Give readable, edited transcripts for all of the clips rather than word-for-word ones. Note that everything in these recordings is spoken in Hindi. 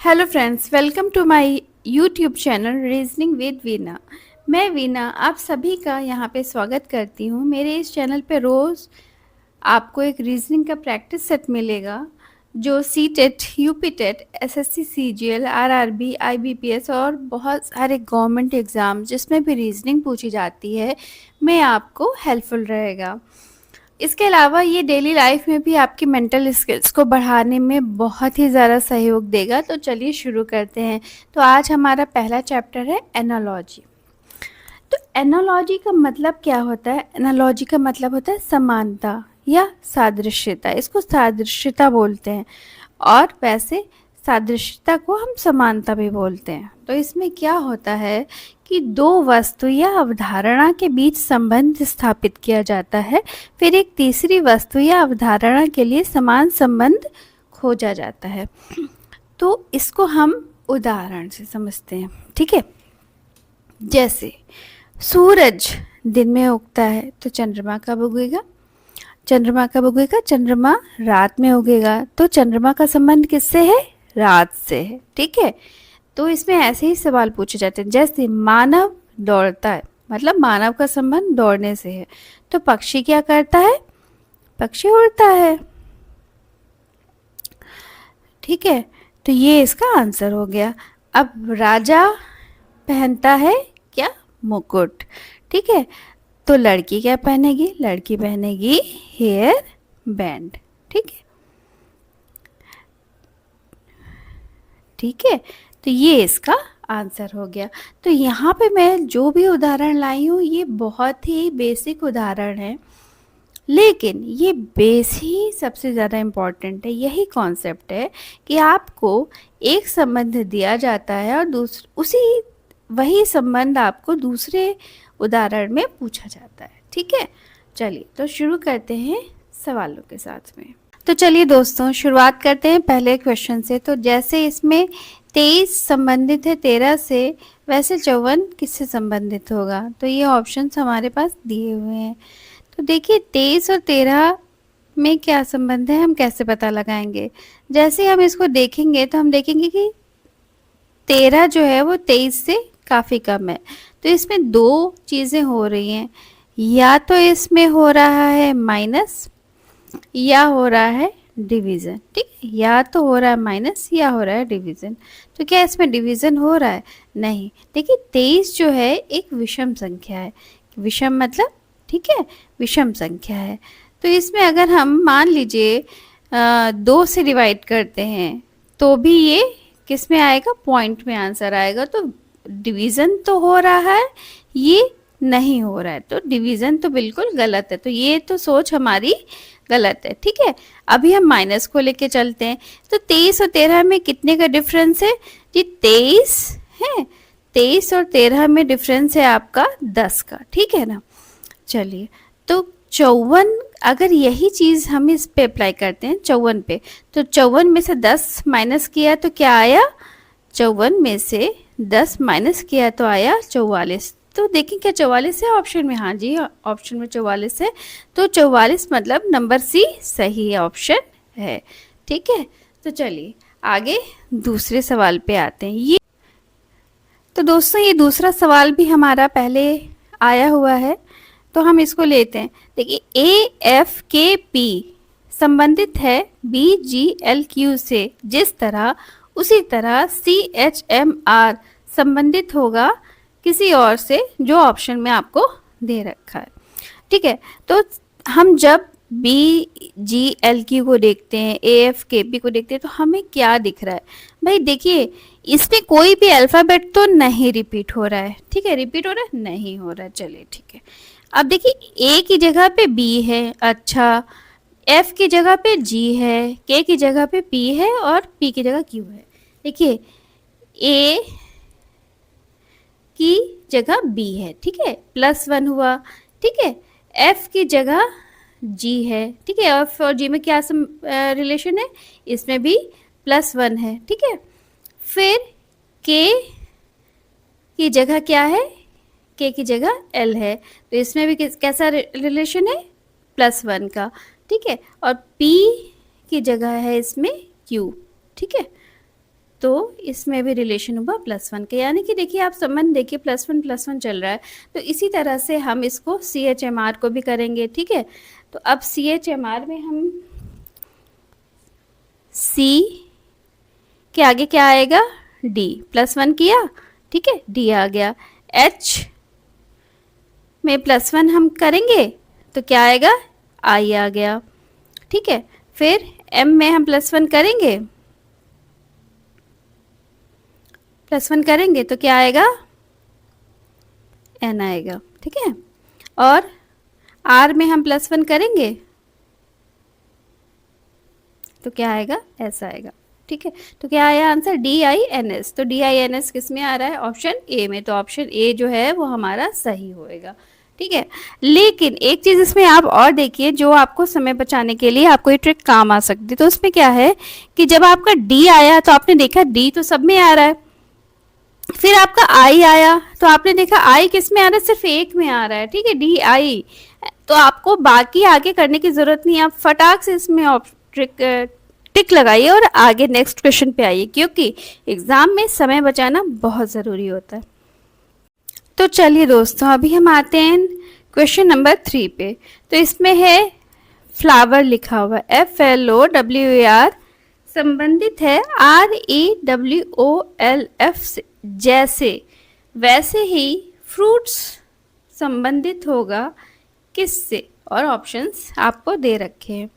Hello friends, welcome to my YouTube channel reasoning with Veena. मैं वीना आप सभी का यहाँ पे स्वागत करती हूँ। मेरे इस चैनल पे रोज़ आपको एक रीजनिंग का प्रैक्टिस सेट मिलेगा जो C TET, UP TET, SSC, CGL, RRB, IBPS और बहुत सारे गवर्नमेंट एग्ज़ाम जिसमें भी रीजनिंग पूछी जाती है में आपको हेल्पफुल रहेगा। इसके अलावा ये डेली लाइफ में भी आपकी मेंटल स्किल्स को बढ़ाने में बहुत ही ज़्यादा सहयोग देगा। तो चलिए शुरू करते हैं। तो आज हमारा पहला चैप्टर है एनालॉजी। तो एनालॉजी का मतलब क्या होता है? एनालॉजी का मतलब होता है समानता या सादृश्यता। इसको सादृश्यता बोलते हैं और वैसे सादृश्यता को हम समानता भी बोलते हैं। तो इसमें क्या होता है कि दो वस्तु या अवधारणा के बीच संबंध स्थापित किया जाता है, फिर एक तीसरी वस्तु या अवधारणा के लिए समान संबंध खोजा जाता है। तो इसको हम उदाहरण से समझते हैं, ठीक है। जैसे सूरज दिन में उगता है तो चंद्रमा कब उगेगा? चंद्रमा कब उगेगा? चंद्रमा रात में उगेगा। तो चंद्रमा का संबंध किससे है? रात से है, ठीक है। तो इसमें ऐसे ही सवाल पूछे जाते हैं। जैसे मानव दौड़ता है, मतलब मानव का संबंध दौड़ने से है। तो पक्षी क्या करता है? पक्षी उड़ता है, ठीक है। तो ये इसका आंसर हो गया। अब राजा पहनता है क्या? मुकुट, ठीक है। तो लड़की क्या पहनेगी? लड़की पहनेगी हेयर बैंड, ठीक है, ठीक है। तो ये इसका आंसर हो गया। तो यहाँ पे मैं जो भी उदाहरण लाई हूँ ये बहुत ही बेसिक उदाहरण है, लेकिन ये बेस ही सबसे ज़्यादा इम्पॉर्टेंट है। यही कॉन्सेप्ट है कि आपको एक संबंध दिया जाता है और वही संबंध आपको दूसरे उदाहरण में पूछा जाता है, ठीक है। चलिए तो शुरू करते हैं सवालों के साथ में। तो चलिए दोस्तों शुरुआत करते हैं पहले क्वेश्चन से। तो जैसे इसमें 23 संबंधित है 13 से, वैसे 54 किससे संबंधित होगा? तो ये ऑप्शंस हमारे पास दिए हुए हैं। तो देखिए 23 और 13 में क्या संबंध है, हम कैसे पता लगाएंगे? जैसे हम इसको देखेंगे तो हम देखेंगे कि 13 जो है वो 23 से काफ़ी कम है। तो इसमें दो चीज़ें हो रही हैं, या तो इसमें हो रहा है माइनस या हो रहा है डिवीज़न, ठीक है। या तो हो रहा है माइनस या हो रहा है डिवीज़न। तो क्या इसमें डिवीज़न हो रहा है? नहीं। देखिए 23 जो है एक विषम संख्या है। विषम मतलब, ठीक है, विषम संख्या है। तो इसमें अगर हम मान लीजिए 2 से डिवाइड करते हैं तो भी ये किस में आएगा? पॉइंट में आंसर आएगा। तो डिवीज़न तो हो रहा है, ये नहीं हो रहा है। तो डिवीज़न तो बिल्कुल गलत है। तो ये तो सोच हमारी गलत है, ठीक है। अभी हम माइनस को लेके चलते हैं। तो 23 और 13 में कितने का डिफरेंस है जी? 23 है। 23 और 13 में डिफरेंस है आपका 10 का, ठीक है ना। चलिए तो 54, अगर यही चीज़ हम इस पे अप्लाई करते हैं 54 पे, तो 54 में से 10 माइनस किया तो क्या आया? 54 में से 10 माइनस किया तो आया 44। तो देखें क्या 44 है ऑप्शन में? हाँ जी, ऑप्शन में 44 है। तो 44 मतलब नंबर सी सही ऑप्शन है, ठीक है। तो चलिए आगे दूसरे सवाल पे आते हैं। ये तो दोस्तों ये दूसरा सवाल भी हमारा पहले आया हुआ है, तो हम इसको लेते हैं। देखिए AFKP संबंधित है BGLQ से जिस तरह, उसी तरह CHMR संबंधित होगा किसी और से जो ऑप्शन में आपको दे रखा है, ठीक है। तो हम जब BGLQ को देखते हैं, AFKP को देखते हैं, तो हमें क्या दिख रहा है भाई? देखिए इसमें कोई भी अल्फ़ाबेट तो नहीं रिपीट हो रहा है, ठीक है। रिपीट हो रहा है? नहीं हो रहा है। चलिए ठीक है। अब देखिए A की जगह पे B है, अच्छा, F की जगह पे G है, K की जगह पे P है और P की जगह Q है। देखिए A की जगह B है, ठीक है, +1 हुआ, ठीक है। F की जगह G है, ठीक है। F और G में क्या रिलेशन है? इसमें भी +1 है, ठीक है। फिर K की जगह क्या है? K की जगह L है, तो इसमें भी कैसा रिलेशन है? +1 का, ठीक है। और P की जगह है इसमें Q, ठीक है। तो इसमें भी रिलेशन हुआ +1 के, यानी कि देखिए आप संबंध देखिए +1 चल रहा है। तो इसी तरह से हम इसको CHMR को भी करेंगे, ठीक है। तो अब CHMR में हम C के आगे क्या आएगा, D, +1 किया, ठीक है, D आ गया। H में +1 हम करेंगे तो क्या आएगा, I आ गया, ठीक है। फिर M में हम +1 करेंगे, +1 करेंगे तो क्या आएगा, N आएगा, ठीक है। और R में हम +1 करेंगे तो क्या आएगा, S आएगा, ठीक है। तो क्या आया आंसर, DINS। तो DINS किस में आ रहा है, ऑप्शन ए में। तो ऑप्शन ए जो है वो हमारा सही होएगा, ठीक है। लेकिन एक चीज इसमें आप और देखिए, जो आपको समय बचाने के लिए आपको ये ट्रिक काम आ सकती है। तो उसमें क्या है कि जब आपका D आया तो आपने देखा D तो सब में आ रहा है, फिर आपका I आया तो आपने देखा I किस में आ रहा है, सिर्फ एक में आ रहा है, ठीक है, DI। तो आपको बाकी आगे करने की जरूरत नहीं है, आप फटाक से इसमें टिक लगाइए और आगे नेक्स्ट क्वेश्चन पे आइए, क्योंकि एग्जाम में समय बचाना बहुत ज़रूरी होता है। तो चलिए दोस्तों, अभी हम आते हैं क्वेश्चन नंबर 3 पे। तो इसमें है फ्लावर लिखा हुआ है, FLOWER, संबंधित है REWOLF से, जैसे वैसे ही फ्रूट्स संबंधित होगा किससे, और ऑप्शंस आपको दे रखे हैं,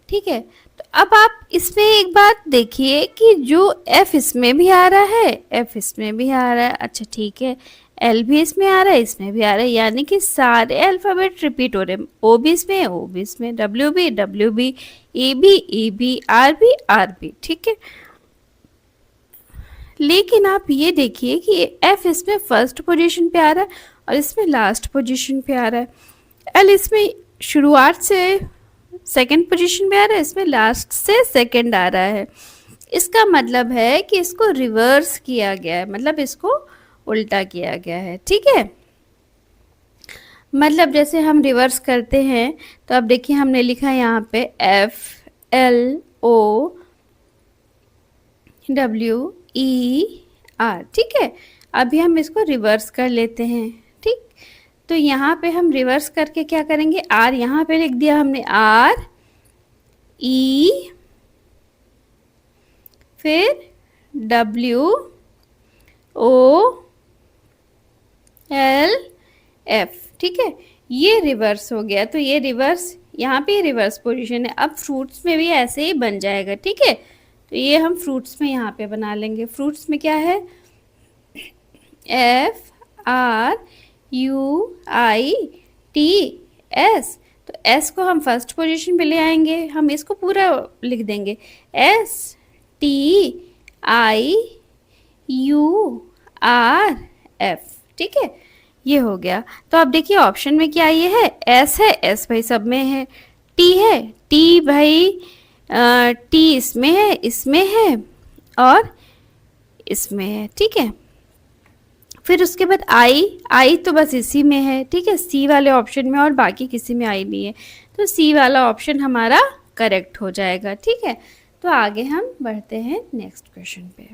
ठीक है। तो अब आप इसमें एक बात देखिए कि जो F इसमें भी आ रहा है, F इसमें भी आ रहा है, अच्छा ठीक है, L भी इसमें आ रहा है, इसमें भी आ रहा है, यानी कि सारे अल्फ़ाबेट रिपीट हो रहे हैं। O भी इसमें, O भी इसमें, W भी, W भी, E भी, E भी, R भी, R भी, ठीक है। लेकिन आप ये देखिए कि F इसमें फर्स्ट पोजीशन पे आ रहा है और इसमें लास्ट पोजीशन पे आ रहा है। L इसमें शुरुआत से सेकंड पोजीशन पे आ रहा है, इसमें लास्ट से सेकंड आ रहा है। इसका मतलब है कि इसको रिवर्स किया गया है, मतलब इसको उल्टा किया गया है, ठीक है। मतलब जैसे हम रिवर्स करते हैं तो अब देखिए हमने लिखा है यहाँ पे FLOWER, ठीक है। अभी हम इसको रिवर्स कर लेते हैं, ठीक। तो यहाँ पे हम रिवर्स करके क्या करेंगे, R यहाँ पे लिख दिया हमने, RE, फिर WOLF, ठीक है। ये रिवर्स हो गया, तो ये रिवर्स, यहाँ पे रिवर्स पोजीशन है। अब फ्रूट्स में भी ऐसे ही बन जाएगा, ठीक है। तो ये हम फ्रूट्स में यहाँ पे बना लेंगे। फ्रूट्स में क्या है, FRUITS, तो S को हम फर्स्ट पोजीशन पे ले आएंगे, हम इसको पूरा लिख देंगे, STIURF, ठीक है। ये हो गया। तो अब देखिए ऑप्शन में क्या ये है, S है, S भाई सब में है, T है, T भाई T इसमें है और इसमें है, ठीक है। फिर उसके बाद I तो बस इसी में है, ठीक है, C वाले ऑप्शन में, और बाकी किसी में I नहीं है, तो C वाला ऑप्शन हमारा करेक्ट हो जाएगा, ठीक है। तो आगे हम बढ़ते हैं नेक्स्ट क्वेश्चन पे।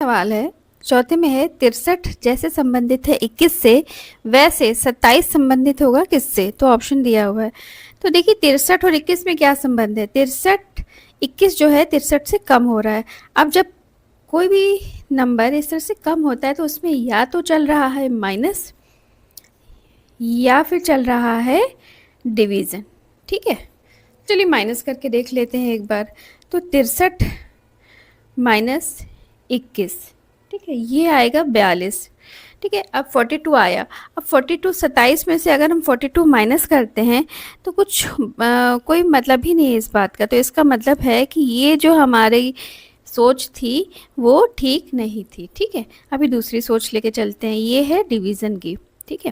सवाल है चौथे में है, 63 जैसे संबंधित है 21 से, वैसे 27 संबंधित होगा किससे। तो ऑप्शन दिया हुआ है। तो देखिए 63 और 21 में क्या संबंध है, 21 जो है 63 से कम हो रहा है। अब जब कोई भी नंबर इस तरह से कम होता है तो उसमें या तो चल रहा है माइनस या फिर चल रहा है डिवीज़न, ठीक है। चलिए माइनस करके देख लेते हैं एक बार। तो 63 माइनस 21, ठीक है, ये आएगा 42, ठीक है। अब 42 आया, अब 42 27 में से अगर हम 42 माइनस करते हैं तो कुछ कोई मतलब ही नहीं है इस बात का। तो इसका मतलब है कि ये जो हमारी सोच थी वो ठीक नहीं थी, ठीक है। अभी दूसरी सोच लेके चलते हैं, ये है डिवीज़न की, ठीक है।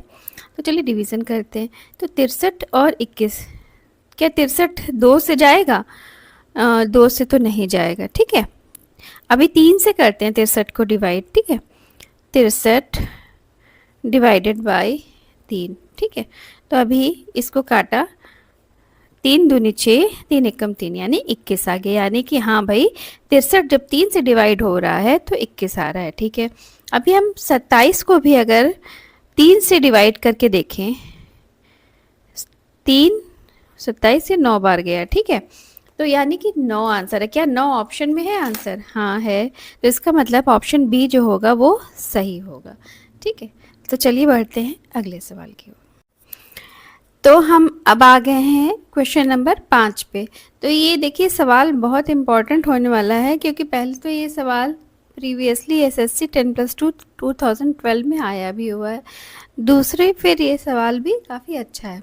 तो चलिए डिवीज़न करते हैं। तो 63 और 21, क्या 63 2 से जाएगा, 2 से तो नहीं जाएगा, ठीक है। अभी 3 से करते हैं 63 को डिवाइड, ठीक है। 63 डिवाइडेड बाय 3, ठीक है। तो अभी इसको काटा 3 दूनी 6, 3 एकम 3 यानी 21 आ गया। यानी कि हाँ भाई 63 जब 3 से डिवाइड हो रहा है तो 21 आ रहा है। ठीक है, अभी हम 27 को भी अगर 3 से डिवाइड करके देखें, 3 27 से 9 बार गया। ठीक है, तो यानी कि 9 आंसर है। क्या 9 ऑप्शन में है आंसर? हाँ है, तो इसका मतलब ऑप्शन बी जो होगा वो सही होगा। ठीक है, तो चलिए बढ़ते हैं अगले सवाल की ओर। तो हम अब आ गए हैं क्वेश्चन नंबर 5 पे। तो ये देखिए सवाल बहुत इम्पॉर्टेंट होने वाला है, क्योंकि पहले तो ये सवाल प्रीवियसली एसएससी 10+2 2012 में आया भी हुआ है। दूसरे फिर ये सवाल भी काफ़ी अच्छा है।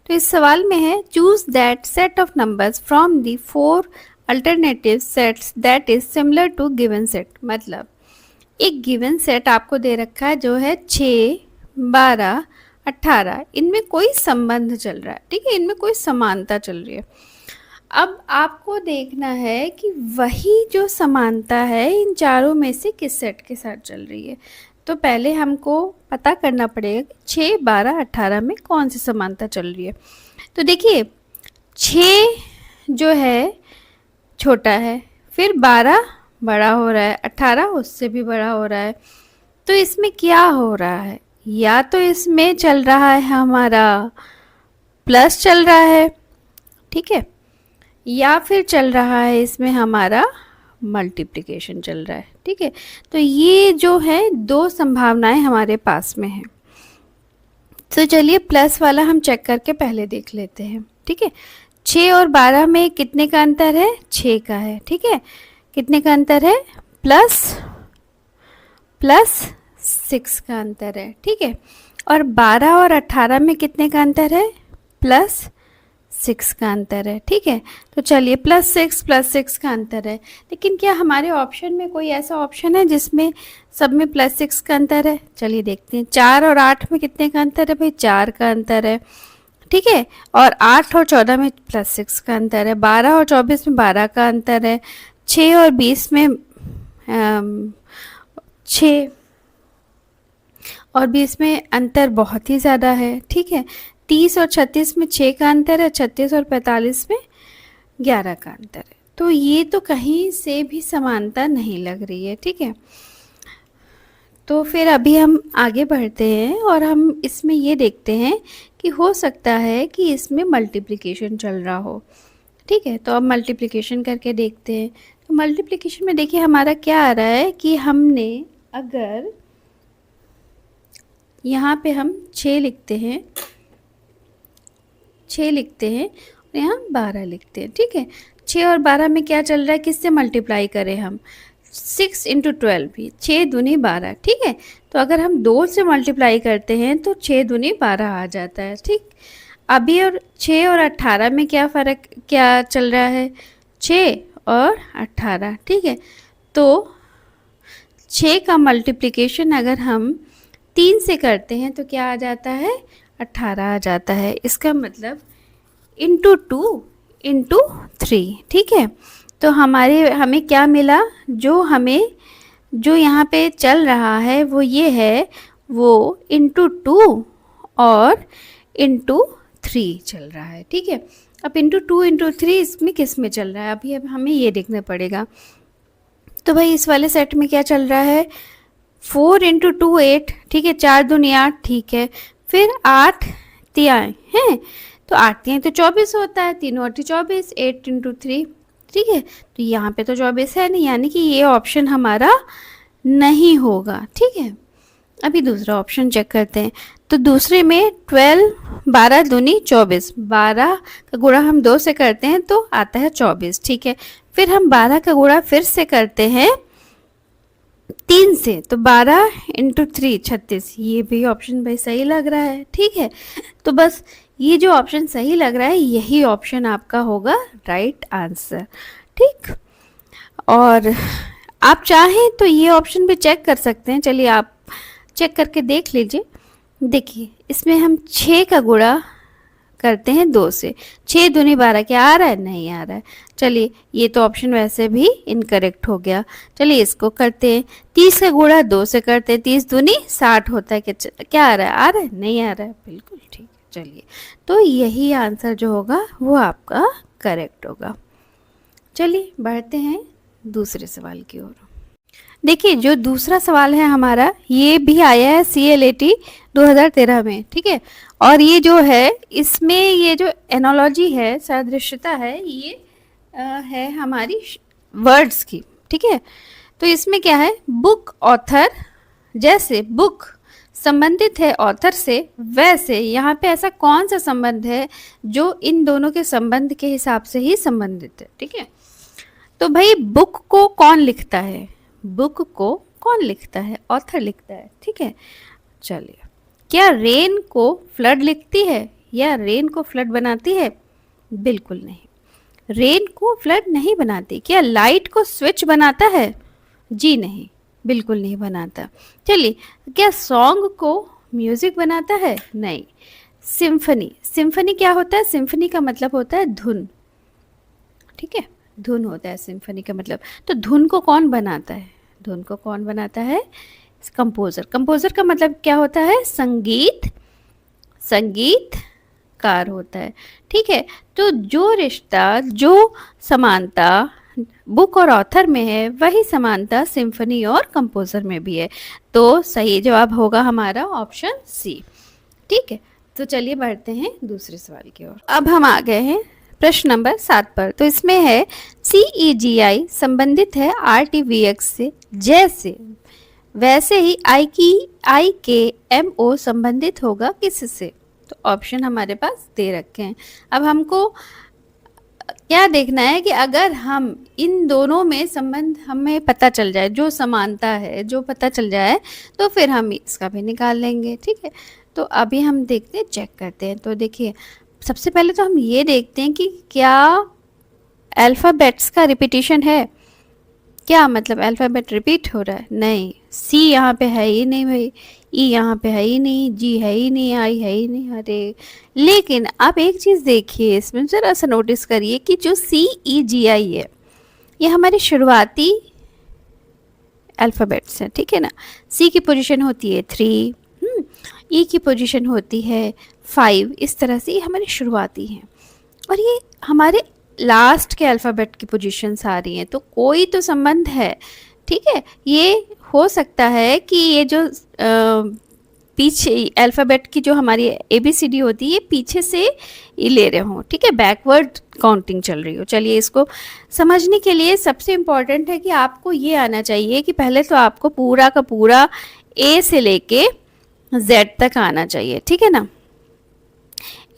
तो इस सवाल में है, choose that set of numbers from the 4 alternative sets that is similar to given set. मतलब एक गिवन सेट आपको दे रखा है जो है 6, 12, 18, इनमें कोई संबंध चल रहा है। ठीक है, इनमें कोई समानता चल रही है। अब आपको देखना है कि वही जो समानता है इन चारों में से किस सेट के साथ चल रही है। तो पहले हमको पता करना पड़ेगा कि 6, 12, 18 में कौन सी समानता चल रही है। तो देखिए 6 जो है छोटा है, फिर 12 बड़ा हो रहा है, 18 उससे भी बड़ा हो रहा है। तो इसमें क्या हो रहा है? या तो इसमें चल रहा है हमारा प्लस चल रहा है, ठीक है, या फिर चल रहा है इसमें हमारा मल्टीप्लिकेशन चल रहा है। ठीक है, तो ये जो है 2 संभावनाएं हमारे पास में हैं। तो चलिए प्लस वाला हम चेक करके पहले देख लेते हैं। ठीक है, 6 और 12 में कितने का अंतर है? 6 का है। ठीक है, कितने का अंतर है? प्लस 6 का अंतर है। ठीक है, और 12 और 18 में कितने का अंतर है? प्लस 6 का अंतर है। ठीक है, तो चलिए प्लस 6 का अंतर है। लेकिन क्या हमारे ऑप्शन में कोई ऐसा ऑप्शन है जिसमें सब में प्लस 6 का अंतर है? चलिए देखते हैं। 4 और 8 में कितने का अंतर है भाई? 4 का अंतर है। ठीक है, और 8 और 14 में प्लस 6 का अंतर है। 12 और 24 में 12 का अंतर है। 6 और 20 में 6 और 20 में अंतर बहुत ही ज़्यादा है। ठीक है, 30 और 36 में 6 का अंतर है। 36 और 45 में 11 का अंतर है। तो ये तो कहीं से भी समानता नहीं लग रही है। ठीक है, तो फिर अभी हम आगे बढ़ते हैं और हम इसमें ये देखते हैं कि हो सकता है कि इसमें मल्टीप्लिकेशन चल रहा हो। ठीक है, तो अब मल्टीप्लिकेशन करके देखते हैं। तो मल्टीप्लिकेशन में देखिए हमारा क्या आ रहा है कि हमने अगर यहाँ पे हम 6 लिखते हैं, 6 लिखते हैं और यहाँ 12 लिखते हैं। ठीक है, 6 और 12 में क्या चल रहा है? किससे मल्टीप्लाई करें हम? 6 × 12 भी, 6 दूनी 12। ठीक है, तो अगर हम 2 से मल्टीप्लाई करते हैं तो 6 दूनी 12 आ जाता है। ठीक, अभी और 6 और 18 में क्या फ़र्क, क्या चल रहा है? 6 और 18। ठीक है, तो 6 का मल्टीप्लिकेशन अगर हम 3 से करते हैं तो क्या आ जाता है? 18 आ जाता है। इसका मतलब इंटू 2 इंटू 3। ठीक है, तो हमें क्या मिला? जो यहाँ पे चल रहा है वो ये है, वो इंटू 2 और इंटू 3 चल रहा है। ठीक है, अब इंटू 2 इंटू 3 इसमें किस में चल रहा है? अभी अब हमें ये देखना पड़ेगा। तो भाई इस वाले सेट में क्या चल रहा है? 4 × 2 8। ठीक है, 4 दूनी 8। ठीक है, फिर 8 तियाएँ हैं, तो 8 तियाएँ तो 24 होता है। 3 और 24, 8 × 3। ठीक है, तो यहाँ पे तो 24 है नहीं, यानी कि ये ऑप्शन हमारा नहीं होगा। ठीक है, अभी दूसरा ऑप्शन चेक करते हैं। तो दूसरे में 12 दूनी 24, 12 का गुणा हम 2 से करते हैं तो आता है 24। ठीक है, फिर हम 12 का गुणा फिर से करते हैं 3 से, तो 12 × 3 36। ये भी ऑप्शन भाई सही लग रहा है। ठीक है, तो बस ये जो ऑप्शन सही लग रहा है यही ऑप्शन आपका होगा राइट आंसर। ठीक, और आप चाहें तो ये ऑप्शन भी चेक कर सकते हैं। चलिए आप चेक करके देख लीजिए। देखिए इसमें हम 6 का गुणा करते हैं 2 से, 6 दूनी 12, क्या आ रहा है? नहीं आ रहा है। चलिए ये तो ऑप्शन वैसे भी इनकरेक्ट हो गया। चलिए इसको करते हैं, 30 का गुणा 2 से करते हैं, 30 दूनी 60 होता है। क्या आ रहा है? आ रहा है? नहीं आ रहा है। बिल्कुल ठीक है। चलिए, तो यही आंसर जो होगा वो आपका करेक्ट होगा। चलिए बढ़ते हैं दूसरे सवाल की ओर। देखिए जो दूसरा सवाल है हमारा, ये भी आया है CLAT 2013 में, ठीक है। और ये जो है इसमें ये जो एनोलॉजी है, सादृश्यता है, ये है हमारी वर्ड्स की, ठीक है। तो इसमें क्या है, बुक ऑथर, जैसे बुक संबंधित है ऑथर से, वैसे यहाँ पे ऐसा कौन सा संबंध है जो इन दोनों के संबंध के हिसाब से ही संबंधित है, ठीक है। तो भाई बुक को कौन लिखता है, बुक को कौन लिखता है, ऑथर लिखता है, ठीक है। चलिए, क्या रेन को फ्लड लिखती है या रेन को फ्लड बनाती है? बिल्कुल नहीं, रेन को फ्लड नहीं बनाती। क्या लाइट को स्विच बनाता है? जी नहीं, बिल्कुल नहीं बनाता। चलिए, क्या सॉन्ग को म्यूजिक बनाता है? नहीं। सिम्फनी, सिम्फनी क्या होता है? सिम्फनी का मतलब होता है धुन, ठीक है, धुन होता है सिम्फनी का मतलब। तो धुन को कौन बनाता है? धुन को कौन बनाता है? कंपोजर। कंपोजर का मतलब क्या होता है? संगीत, संगीतकार होता है, ठीक है। तो जो रिश्ता, जो समानता बुक और ऑथर में है, वही समानता सिम्फनी और कंपोजर में भी है। तो सही जवाब होगा हमारा ऑप्शन सी, ठीक है। तो चलिए बढ़ते हैं दूसरे सवाल की ओर। अब हम आ गए हैं प्रश्न नंबर 7 पर। तो इसमें है CEGI संबंधित है RTVX से, जैसे वैसे ही IKMO संबंधित होगा किससे? तो ऑप्शन हमारे पास दे रखे हैं। अब हमको क्या देखना है कि अगर हम इन दोनों में संबंध हमें पता चल जाए, जो समानता है जो पता चल जाए, तो फिर हम इसका भी निकाल लेंगे, ठीक है। तो अभी हम देखते हैं, चेक करते हैं। तो देखिए, सबसे पहले तो हम ये देखते हैं कि क्या अल्फ़ाबेट्स का रिपीटिशन है। क्या मतलब अल्फ़ाबेट रिपीट हो रहा है? नहीं। C यहाँ पे है ही नहीं भाई, E यहाँ पे है ही नहीं, G है ही नहीं, I है ही नहीं। अरे लेकिन आप एक चीज़ देखिए, इसमें ज़रा सा नोटिस करिए कि जो CEGI है, ये हमारे शुरुआती अल्फ़ाबेट्स हैं, ठीक है ना। C की पोजीशन होती है 3, E की पोजीशन होती है 5, इस तरह से ये हमारे शुरुआती हैं। और ये हमारे लास्ट के अल्फ़ाबेट की पोजीशंस आ रही हैं, तो कोई तो संबंध है, ठीक है। ये हो सकता है कि ये जो पीछे अल्फ़ाबेट की जो हमारी ABCD होती है, ये पीछे से ये ले रहे हों, ठीक है, बैकवर्ड काउंटिंग चल रही हो। चलिए, इसको समझने के लिए सबसे इम्पॉर्टेंट है कि आपको ये आना चाहिए कि पहले तो आपको पूरा का पूरा A से लेके Z तक आना चाहिए, ठीक है ना।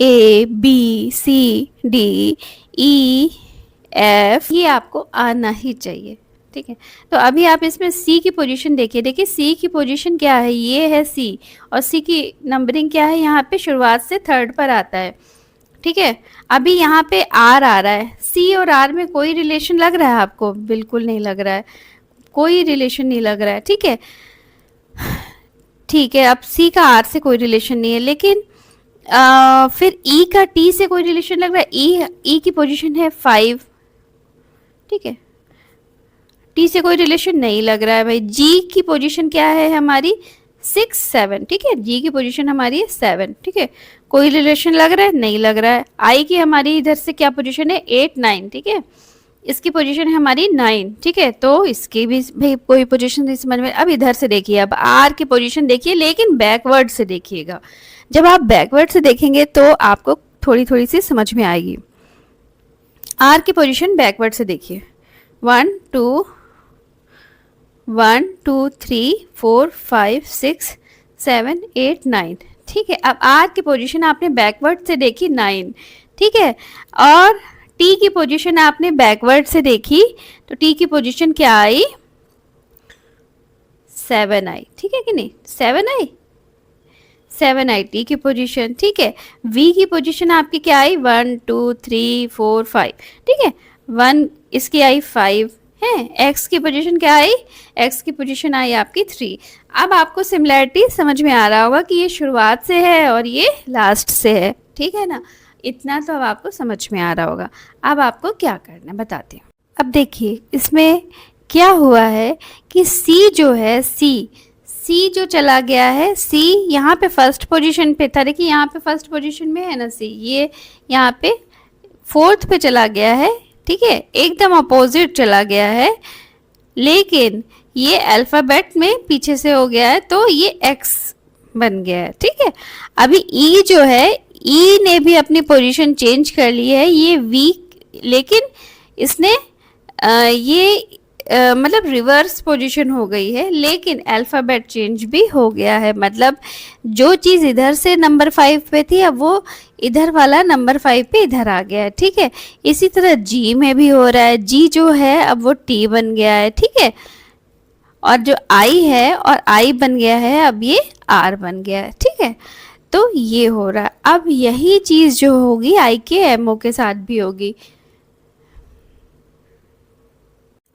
A B C D E F, ये आपको आना ही चाहिए, ठीक है। तो अभी आप इसमें C की पोजीशन देखिए, देखिए C की पोजीशन क्या है, ये है C, और C की नंबरिंग क्या है, यहाँ पे शुरुआत से 3rd पर आता है, ठीक है। अभी यहाँ पे R आ रहा है, C और R में कोई रिलेशन लग रहा है आपको? बिल्कुल नहीं लग रहा है, कोई रिलेशन नहीं लग रहा है, ठीक है। ठीक है, अब C का R से कोई रिलेशन नहीं है, लेकिन फिर E का T से कोई रिलेशन लग रहा है। E की पोजीशन है 5, ठीक है, T से कोई रिलेशन नहीं लग रहा है भाई। G की पोजीशन क्या है हमारी? 6 7, ठीक है, G की पोजीशन हमारी है 7, ठीक है, कोई रिलेशन लग रहा है? नहीं लग रहा है। I की हमारी इधर से क्या पोजीशन है? 8 9, ठीक है, इसकी पोजीशन है हमारी 9, ठीक है, तो इसकी भी भाई कोई पोजीशन नहीं समझ में। अब इधर से देखिए, अब R की पोजीशन देखिए, लेकिन बैकवर्ड से देखिएगा। जब आप बैकवर्ड से देखेंगे तो आपको थोड़ी थोड़ी सी समझ में आएगी। R की पोजीशन बैकवर्ड से देखिए, 1 2 3 4 5 6 7 8 9, ठीक है। अब R की पोजीशन आपने बैकवर्ड से देखी 9, ठीक है, और T की पोजीशन आपने बैकवर्ड से देखी, तो T की पोजीशन क्या आई? 7 आई, ठीक है कि नहीं? 7 आई, 7 आई T की पोजीशन, ठीक है। V की पोजीशन आपकी क्या आई? 1 2 3 4 5, ठीक है, 1 इसकी आई 5 है। X की पोजीशन क्या आई? X की पोजीशन आई आपकी 3। अब आपको सिमिलैरिटी समझ में आ रहा होगा कि ये शुरुआत से है और ये लास्ट से है, ठीक है ना। इतना तो अब आपको समझ में आ रहा होगा। अब आपको क्या करना है बताती हूँ। अब देखिए, इसमें क्या हुआ है कि C जो है, C सी जो चला गया है, सी यहाँ पे फर्स्ट पोजीशन पे था, देखिए यहाँ पे फर्स्ट पोजीशन में है ना सी, ये यहाँ पे फोर्थ पे चला गया है, ठीक है, एकदम अपोजिट चला गया है, लेकिन ये अल्फ़ाबेट में पीछे से हो गया है तो ये एक्स बन गया है, ठीक है। अभी ई जो है, ई ने भी अपनी पोजीशन चेंज कर ली है, ये वी, लेकिन इसने मतलब रिवर्स पोजीशन हो गई है, लेकिन अल्फ़ाबेट चेंज भी हो गया है, मतलब जो चीज़ इधर से नंबर 5 पे थी अब वो इधर वाला नंबर 5 पे इधर आ गया है, ठीक है। इसी तरह जी में भी हो रहा है, जी जो है अब वो टी बन गया है, ठीक है, और जो आई है और आई बन गया है अब ये आर बन गया है, ठीक है। तो ये हो रहा है। अब यही चीज़ जो होगी आई के एम ओ के साथ भी होगी।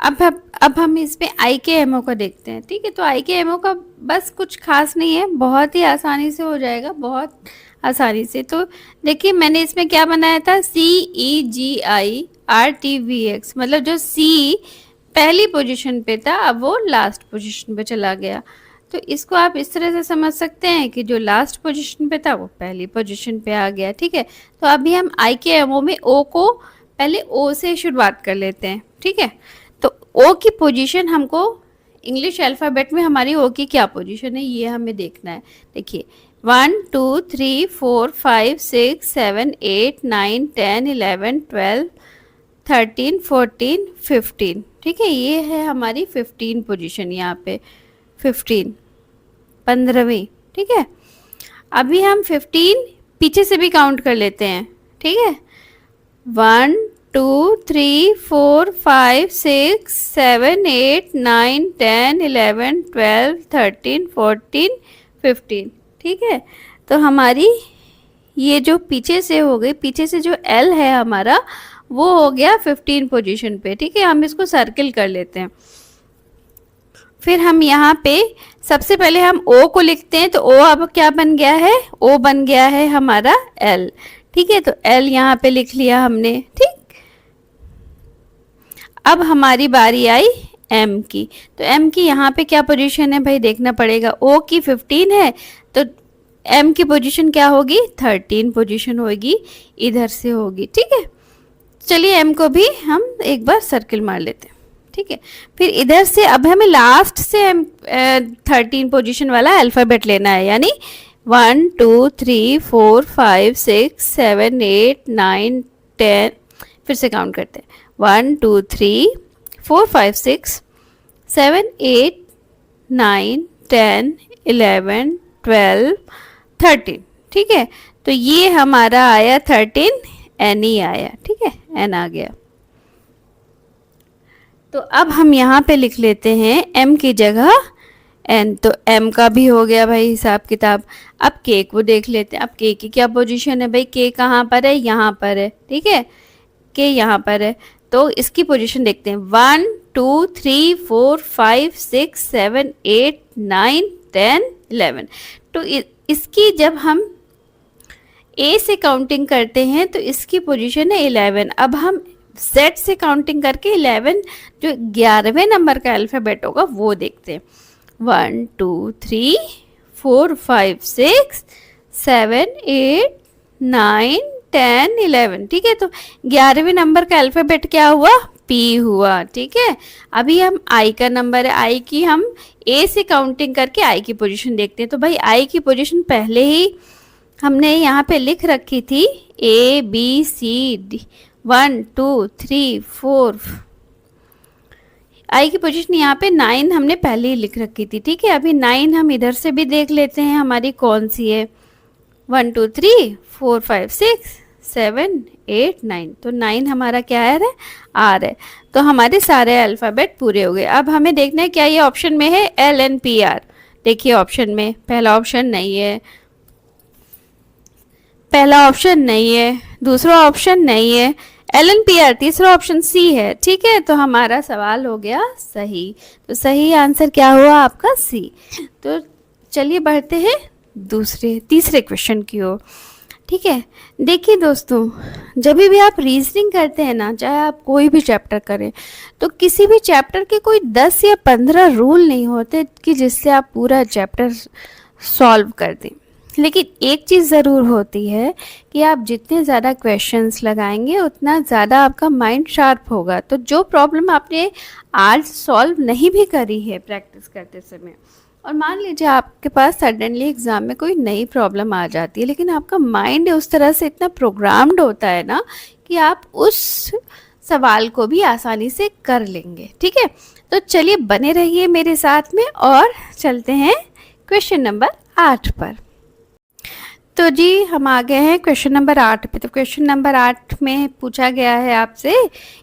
अब हम इसमें आई के एम ओ का देखते हैं, ठीक है। तो आई के एम ओ का बस कुछ खास नहीं है, बहुत ही आसानी से हो जाएगा, बहुत आसानी से। तो देखिए मैंने इसमें क्या बनाया था, CEGIRTVX, मतलब जो सी पहली पोजीशन पे था अब वो लास्ट पोजीशन पे चला गया। तो इसको आप इस तरह से समझ सकते हैं कि जो लास्ट पोजीशन पे था वो पहली पोजीशन पे आ गया, ठीक है। तो अभी हम आई के एम ओ में ओ को पहले ओ से शुरुआत कर लेते हैं, ठीक है। तो ओ की पोजीशन हमको इंग्लिश अल्फ़ाबेट में हमारी ओ की क्या पोजीशन है ये हमें देखना है। देखिए 1 2 3 4 5 6 7 8 9 10 11 12 13 14 15, ठीक है। ये है हमारी 15 पोजीशन, यहाँ पे 15 15वीं, ठीक है। अभी हम 15 पीछे से भी काउंट कर लेते हैं, ठीक है। 1 2 3 4 5 6 7 8 9 10 11 12 13 14 15, ठीक है। तो हमारी ये जो पीछे से हो गई, पीछे से जो एल है हमारा वो हो गया 15 पोजीशन पे, ठीक है। हम इसको सर्किल कर लेते हैं। फिर हम यहाँ पे सबसे पहले हम ओ को लिखते हैं, तो ओ अब क्या बन गया है, ओ बन गया है हमारा एल, ठीक है। तो एल यहाँ पे लिख लिया हमने, ठीक। अब हमारी बारी आई एम की। तो एम की यहाँ पे क्या पोजीशन है भाई, देखना पड़ेगा। ओ की 15 है तो एम की पोजीशन क्या होगी, 13 पोजीशन होगी, इधर से होगी, ठीक है। चलिए एम को भी हम एक बार सर्किल मार लेते हैं, ठीक है। फिर इधर से अब हमें लास्ट से 13 पोजीशन वाला अल्फ़ाबेट लेना है, यानी 1 2 3 4 5 6 7 8 9 10, फिर से काउंट करते हैं 1 2 3 4 5 6 7 8 9 10 11 12 13, ठीक है। तो ये हमारा आया 13, एन ही आया, ठीक है, एन आ गया। तो अब हम यहाँ पे लिख लेते हैं एम की जगह एन, तो एम का भी हो गया भाई हिसाब किताब। अब के को देख लेते हैं। अब के की क्या पोजीशन है भाई, के कहाँ पर है, यहाँ पर है, ठीक है, के यहाँ पर है। तो इसकी पोजीशन देखते हैं 1 2 3 4 5 6 7 8 9 10 11। तो इसकी जब हम ए से काउंटिंग करते हैं तो इसकी पोजीशन है 11। अब हम जेड से काउंटिंग करके 11 जो 11वें नंबर का अल्फ़ाबेट होगा वो देखते हैं। 1 2 3 4 5 6 7 8 9 10 11, ठीक है। तो 11वें नंबर का अल्फ़ाबेट क्या हुआ, पी हुआ, ठीक है। अभी हम आई का नंबर है, आई की हम ए से काउंटिंग करके आई की पोजीशन देखते हैं। तो भाई आई की पोजीशन पहले ही हमने यहाँ पे लिख रखी थी ए बी सी डी, 1 2 3 4, आई की पोजीशन यहाँ पे 9 हमने पहले ही लिख रखी थी, ठीक है। अभी 9 हम इधर से भी देख लेते हैं हमारी कौन सी है, 1 2 3 4 5 6 7 8 9, तो 9 हमारा क्या है, आर है। तो हमारे सारे अल्फ़ाबेट पूरे हो गए। अब हमें देखना है क्या ये ऑप्शन में है एल एन पी आर। देखिए ऑप्शन में पहला ऑप्शन नहीं है, पहला ऑप्शन नहीं है, दूसरा ऑप्शन नहीं है, एल एन पी आर तीसरा ऑप्शन सी है, ठीक है। तो हमारा सवाल हो गया सही। तो सही आंसर क्या हुआ आपका, सी। तो चलिए बढ़ते हैं तीसरे क्वेश्चन की ओर, ठीक ठीक है। देखिए दोस्तों, जब भी आप रीजनिंग करते हैं ना, चाहे आप कोई भी चैप्टर करें, तो किसी भी चैप्टर के कोई 10 या 15 रूल नहीं होते कि जिससे आप पूरा चैप्टर सॉल्व कर दें। लेकिन एक चीज़ ज़रूर होती है कि आप जितने ज़्यादा क्वेश्चंस लगाएंगे उतना ज़्यादा आपका माइंड शार्प होगा। तो जो प्रॉब्लम आपने आज सॉल्व नहीं भी करी है प्रैक्टिस करते समय, और मान लीजिए आपके पास सडनली एग्ज़ाम में कोई नई प्रॉब्लम आ जाती है, लेकिन आपका माइंड उस तरह से इतना प्रोग्राम्ड होता है ना कि आप उस सवाल को भी आसानी से कर लेंगे। ठीक है, तो चलिए बने रहिए मेरे साथ में और चलते हैं क्वेश्चन नंबर 8 पर। तो जी हम आ गए हैं क्वेश्चन नंबर 8 पे। तो क्वेश्चन नंबर 8 में पूछा गया है आपसे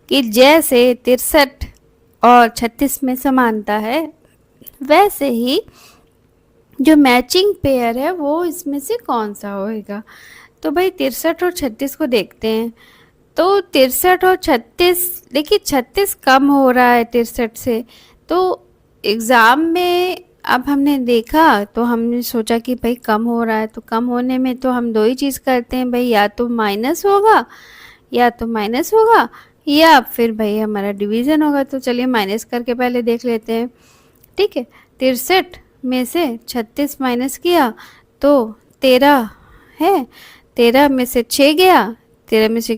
कि जैसे 63 और 36 में समानता है, वैसे ही जो मैचिंग पेयर है वो इसमें से कौन सा होएगा। तो भाई 63 और 36 को देखते हैं। तो 63 और 36, देखिए 36 कम हो रहा है 63 से, तो एग्ज़ाम में अब हमने देखा तो हमने सोचा कि भाई कम हो रहा है, तो कम होने में तो हम दो ही चीज़ करते हैं भाई, या तो माइनस होगा या फिर भाई हमारा डिवीज़न होगा। तो चलिए माइनस करके पहले देख लेते हैं। ठीक है, 63 में से 36 माइनस किया तो 13 है, 13 में से 6 गया, 13 में से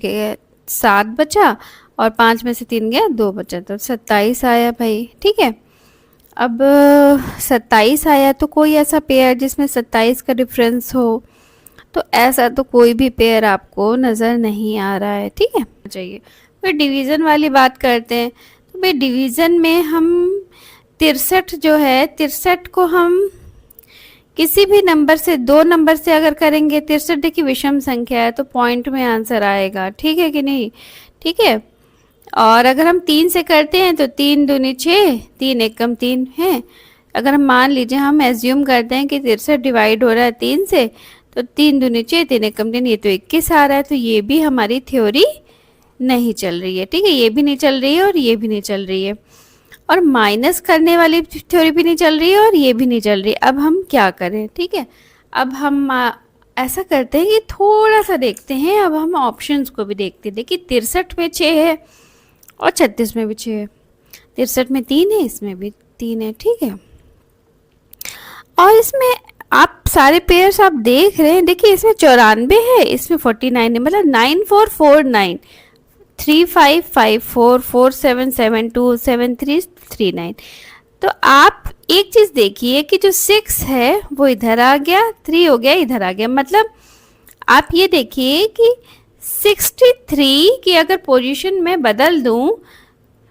7 बचा, और 5 में से 3 गया, 2 बचा, तो 27 आया भाई। ठीक है, अब 27 आया तो कोई ऐसा पेयर जिसमें 27 का डिफरेंस हो, तो ऐसा तो कोई भी पेयर आपको नज़र नहीं आ रहा है। ठीक है, चाहिए फिर डिवीज़न वाली बात करते हैं। तो भाई डिवीज़न में हम 63 जो है, 63 को हम किसी भी नंबर से, 2 नंबर से अगर करेंगे, 63 देखिए विषम संख्या है तो पॉइंट में आंसर आएगा। ठीक है कि नहीं, ठीक है। और अगर हम 3 से करते हैं तो 3 दूनी 6, 3 एक कम 3 है। अगर हम मान लीजिए हम एज्यूम करते हैं कि 63 डिवाइड हो रहा है 3 से, तो 3 दूनी 6, 3 एक कम 3, ये तो 21 आ रहा है। तो ये भी हमारी थ्योरी नहीं चल रही है। ठीक है, ये भी नहीं चल रही है और ये भी नहीं चल रही है, और माइनस करने वाली थ्योरी भी नहीं चल रही है और ये भी नहीं चल रही है। अब हम क्या करें। ठीक है, अब हम ऐसा करते हैं कि थोड़ा सा देखते हैं, अब हम ऑप्शंस को भी देखते हैं। देखिए 63 में 6 है और 36 में भी 6 है, 63 में 3 है, इसमें भी 3 है। ठीक है, और इसमें आप सारे पेयर्स आप देख रहे हैं, देखिए इसमें 94 है, इसमें 49 है, मतलब 9449, 3554, 4772, 7339। तो आप एक चीज़ देखिए कि जो 6 है वो इधर आ गया, 3 हो गया इधर आ गया, मतलब आप ये देखिए कि 63 की अगर पोजीशन में बदल दूं,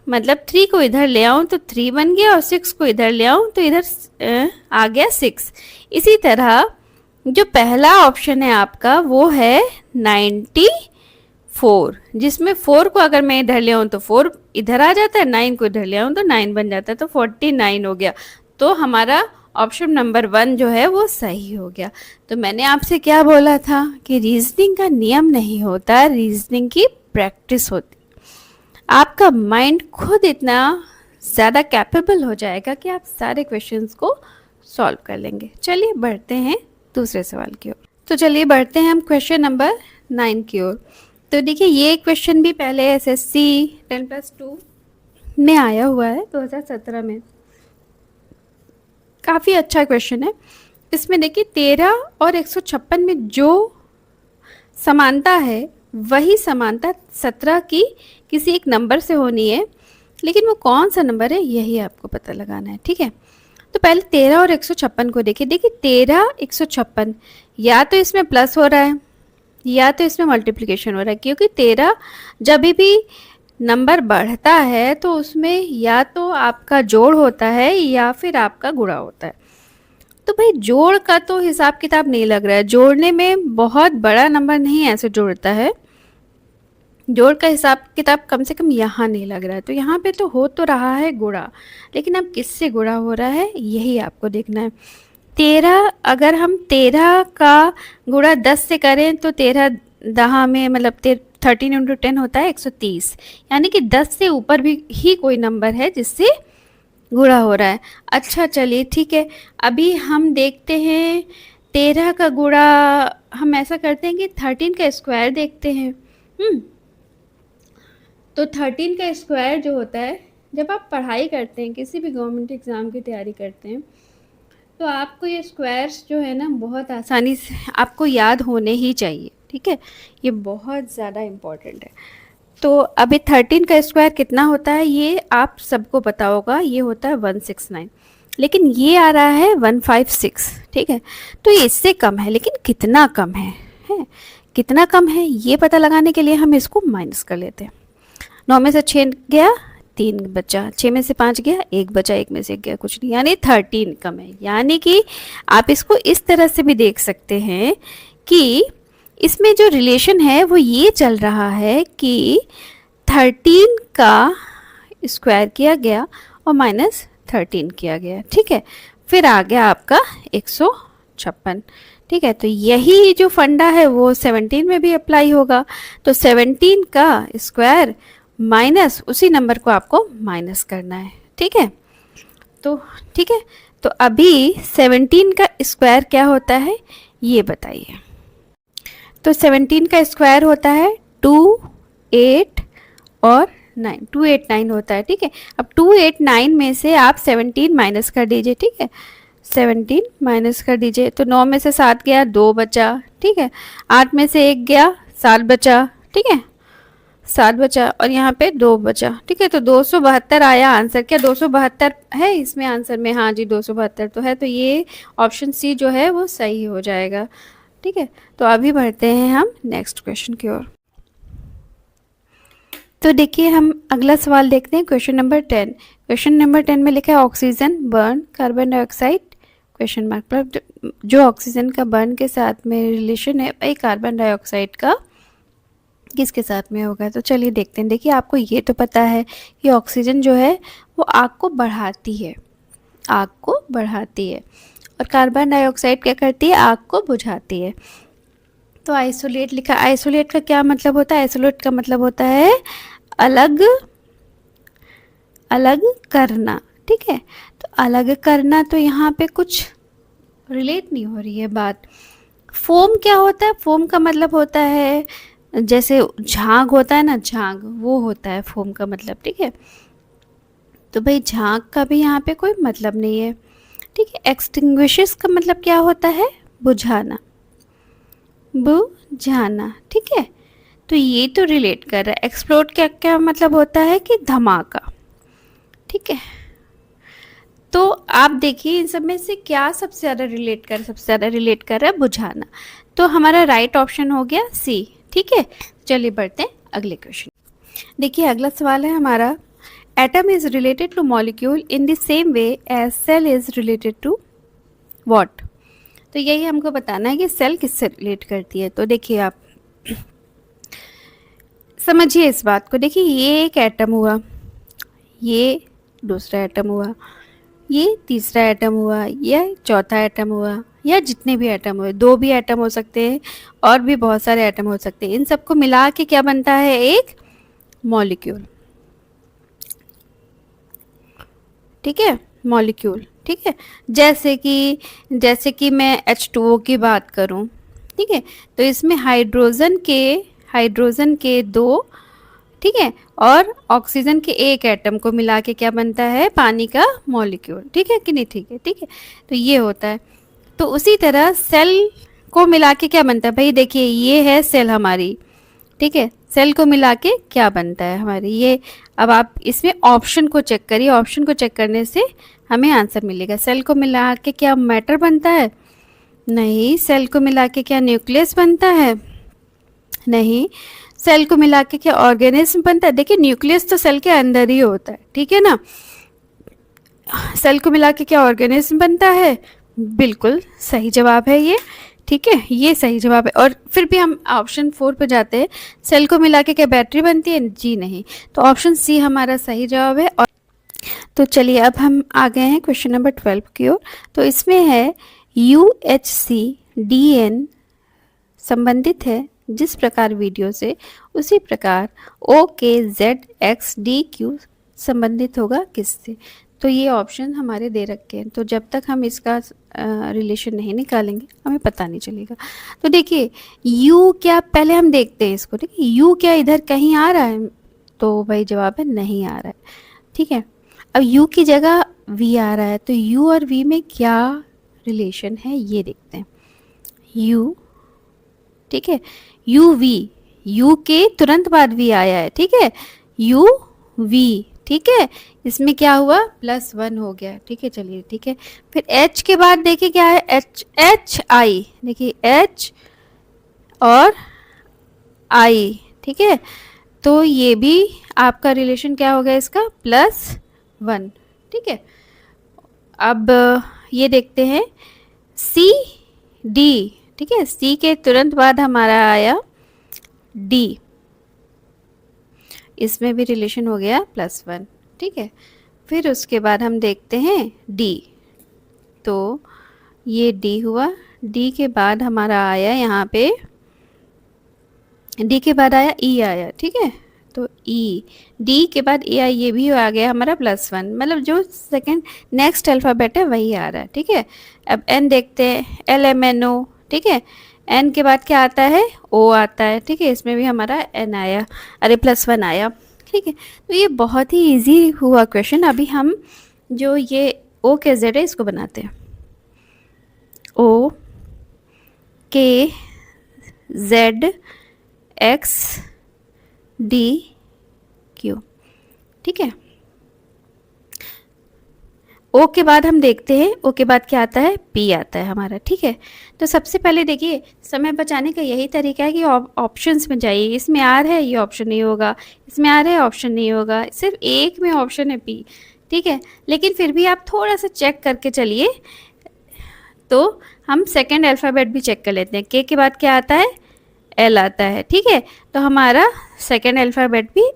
मतलब 3 को इधर ले आऊं तो 3 बन गया, और 6 को इधर ले आऊं तो इधर आ गया 6। इसी तरह जो पहला ऑप्शन है आपका वो है 94, जिसमें 4 को अगर मैं इधर ले आऊं तो 4 इधर आ जाता है, 9 को इधर ले आऊं तो 9 बन जाता है, तो 49 हो गया। तो हमारा ऑप्शन नंबर 1 जो है वो सही हो गया। तो मैंने आपसे क्या बोला था कि रीजनिंग का नियम नहीं होता, रीजनिंग की प्रैक्टिस होती। आपका माइंड खुद इतना ज़्यादा कैपेबल हो जाएगा कि आप सारे क्वेश्चंस को सॉल्व कर लेंगे। चलिए बढ़ते हैं दूसरे सवाल की ओर। तो चलिए बढ़ते हैं हम क्वेश्चन नंबर 9 की ओर। तो देखिए ये क्वेश्चन भी पहले SSC 10+2 में आया हुआ है 2017 में, काफ़ी अच्छा क्वेश्चन है। इसमें देखिए 13 और 156 में जो समानता है वही समानता 17 की किसी एक नंबर से होनी है, लेकिन वो कौन सा नंबर है यही आपको पता लगाना है। ठीक है, तो पहले 13 और 156 को देखिए। देखिए 13 156, या तो इसमें प्लस हो रहा है या तो इसमें मल्टीप्लिकेशन हो रहा है, क्योंकि 13 जब भी नंबर बढ़ता है तो उसमें या तो आपका जोड़ होता है या फिर आपका गुणा होता है। तो भाई जोड़ का तो हिसाब किताब नहीं लग रहा है, जोड़ने में बहुत बड़ा नंबर नहीं ऐसे जोड़ता है, जोड़ का हिसाब किताब कम से कम यहाँ नहीं लग रहा है। तो यहाँ पे तो हो तो रहा है गुणा, लेकिन अब किससे गुणा हो रहा है यही आपको देखना है। 13, अगर हम 13 का गुणा 10 से करें तो 13 10 में मतलब 13 × 10 होता है 130, यानी कि 10 से ऊपर भी ही कोई नंबर है जिससे गुणा हो रहा है। अच्छा चलिए ठीक है, अभी हम देखते हैं 13 का गुणा हम ऐसा करते हैं कि 13 का स्क्वायर देखते हैं। तो 13 का स्क्वायर जो होता है, जब आप पढ़ाई करते हैं, किसी भी गवर्नमेंट एग्ज़ाम की तैयारी करते हैं, तो आपको ये स्क्वायर्स जो है ना बहुत आसानी से आपको याद होने ही चाहिए, ठीक है। ये बहुत ज़्यादा इम्पोर्टेंट है। तो अभी 13 का स्क्वायर कितना होता है ये आप सबको पता होगा, ये होता है 169, लेकिन ये आ रहा है 156, ठीक है। तो ये इससे कम है, लेकिन कितना कम है, कितना कम है ये पता लगाने के लिए हम इसको माइनस कर लेते हैं। 9 में से 6 गया 3 बचा, 6 में से 5 गया 1 बचा, 1 में से 1 गया कुछ नहीं, यानी 13 कम है। यानी कि आप इसको इस तरह से भी देख सकते हैं कि इसमें जो रिलेशन है वो ये चल रहा है कि 13 का स्क्वायर किया गया और माइनस 13 किया गया, ठीक है। फिर आ गया आपका 156, ठीक है। तो यही जो फंडा है वो 17 में भी अप्लाई होगा। तो 17 का स्क्वायर माइनस उसी नंबर को आपको माइनस करना है, ठीक है। तो ठीक है, तो अभी 17 का स्क्वायर क्या होता है ये बताइए। तो 17 का स्क्वायर होता है 2, 8 और 9, 289 होता है, ठीक है। अब 289 में से आप 17 माइनस कर दीजिए, ठीक है। 17 माइनस कर दीजिए, तो 9 में से 7 गया 2 बचा, ठीक है। 8 में से 1 गया 7 बचा, ठीक है, 7 बचा और यहाँ पे 2 बचा, ठीक है। तो 272 आया आंसर। क्या 272 है इसमें आंसर में? हाँ जी 272 तो है। तो ये ऑप्शन सी जो है वो सही हो जाएगा, ठीक है। तो अभी बढ़ते हैं हम नेक्स्ट क्वेश्चन की ओर। तो देखिए हम अगला सवाल देखते हैं, क्वेश्चन नंबर 10। क्वेश्चन नंबर 10 में लिखा है oxygen burn carbon dioxide question mark पर। जो ऑक्सीजन का बर्न के साथ में रिलेशन है वही कार्बन डाइऑक्साइड का किसके साथ में होगा। तो चलिए देखते हैं। देखिए आपको ये तो पता है कि ऑक्सीजन जो है वो आग को बढ़ाती है, आग को बढ़ाती है, और कार्बन डाइऑक्साइड क्या करती है? आग को बुझाती है। तो आइसोलेट लिखा, आइसोलेट का क्या मतलब होता है? आइसोलेट का मतलब होता है अलग अलग करना, ठीक है। तो अलग करना, तो यहाँ पे कुछ रिलेट नहीं हो रही है बात। फोम क्या होता है? फोम का मतलब होता है जैसे झाग होता है ना, झाग, वो होता है फोम का मतलब, ठीक है। तो भाई झाग का भी यहाँ पे कोई मतलब नहीं है, ठीक है। एक्सटिंग्विशेस का मतलब क्या होता है? बुझाना, बुझाना, ठीक है। तो ये तो रिलेट कर रहा है। एक्सप्लोड क्या क्या मतलब होता है? कि धमाका, ठीक है। तो आप देखिए इन सब में से क्या सबसे ज़्यादा रिलेट कर, सबसे ज़्यादा रिलेट कर रहा है बुझाना। तो हमारा राइट ऑप्शन हो गया सी, ठीक है। चलिए बढ़ते हैं अगले क्वेश्चन। देखिए अगला सवाल है हमारा, atom is related to molecule in the same way as cell is related to what. तो यही हमको बताना है कि सेल किससे रिलेट करती है। तो देखिए आप समझिए इस बात को। देखिए ये एक एटम हुआ, ये दूसरा एटम हुआ, ये तीसरा एटम हुआ, यह चौथा एटम हुआ, या जितने भी एटम हुए, 2 भी एटम हो सकते हैं और भी बहुत सारे एटम हो सकते हैं। इन सबको मिला के क्या बनता है? एक मॉलिक्यूल, ठीक है, मॉलिक्यूल, ठीक है। जैसे कि मैं H2O की बात करूं, ठीक है। तो इसमें हाइड्रोजन के 2, ठीक है, और ऑक्सीजन के 1 एटम को मिला के क्या बनता है? पानी का मॉलिक्यूल, ठीक है कि नहीं? ठीक है, ठीक है। तो ये होता है। तो उसी तरह सेल को मिला के क्या बनता है? भाई देखिए ये है सेल हमारी, ठीक है। सेल को मिला के क्या बनता है हमारी ये। अब आप इसमें ऑप्शन को चेक करिए, ऑप्शन को चेक करने से हमें आंसर मिलेगा। सेल को मिला के क्या मैटर बनता है? नहीं। सेल को मिला के क्या न्यूक्लियस बनता है? नहीं। सेल को मिला के क्या ऑर्गेनिज्म बनता है? देखिए न्यूक्लियस तो सेल के अंदर ही होता है, ठीक है ना। सेल को मिला के क्या ऑर्गेनिज्म बनता है? बिल्कुल सही जवाब है ये, ठीक है, ये सही जवाब है। और फिर भी हम ऑप्शन 4 पे जाते हैं, सेल को मिला के क्या बैटरी बनती है? जी नहीं। तो ऑप्शन सी हमारा सही जवाब है। और तो चलिए अब हम आ गए हैं क्वेश्चन नंबर 12 की ओर। तो इसमें है UHCDN संबंधित है जिस प्रकार वीडियो से, उसी प्रकार OKZXDQ संबंधित होगा किससे। तो ये ऑप्शन हमारे दे रखे हैं, तो जब तक हम इसका रिलेशन नहीं निकालेंगे हमें पता नहीं चलेगा। तो देखिए u क्या, पहले हम देखते हैं इसको, ठीक है, u क्या इधर कहीं आ रहा है, तो भाई जवाब है नहीं आ रहा है, ठीक है। अब u की जगह v आ रहा है, तो u और v में क्या रिलेशन है ये देखते हैं। u, ठीक है, u v, u के तुरंत बाद v आया है, ठीक है, u v, ठीक है, इसमें क्या हुआ +1 हो गया, ठीक है, चलिए ठीक है। फिर h के बाद देखिए क्या है, h i, देखिए h और i, ठीक है, तो ये भी आपका रिलेशन क्या हो गया इसका +1, ठीक है। अब ये देखते हैं c d, ठीक है, c के तुरंत बाद हमारा आया d, इसमें भी रिलेशन हो गया +1, ठीक है। फिर उसके बाद हम देखते हैं d, तो ये d हुआ, d के बाद हमारा आया यहाँ पे, d के बाद आया e आया, ठीक है, तो e, d के बाद e आई, ये भी आ गया हमारा +1, मतलब जो सेकंड नेक्स्ट अल्फ़ाबेट है वही आ रहा है, ठीक है। अब n देखते हैं, l m n o, ठीक है, n के बाद क्या आता है, o आता है, ठीक है, इसमें भी हमारा n आया, अरे +1 आया, ठीक है। तो ये बहुत ही इजी हुआ क्वेश्चन। अभी हम जो ये o के z है इसको बनाते हैं, o k z x d q, ठीक है। ओ के बाद हम देखते हैं, ओ के बाद क्या आता है, पी आता है हमारा, ठीक है। तो सबसे पहले देखिए समय बचाने का यही तरीका है कि ऑप्शंस में जाइए, इसमें आर है ये ऑप्शन नहीं होगा, इसमें आर है ऑप्शन नहीं होगा, सिर्फ एक में ऑप्शन है पी, ठीक है। लेकिन फिर भी आप थोड़ा सा चेक करके चलिए। तो हम सेकेंड अल्फ़ाबेट भी चेक कर लेते हैं, के के बाद क्या आता है, एल आता है, ठीक है, तो हमारा सेकेंड अल्फ़ाबेट भी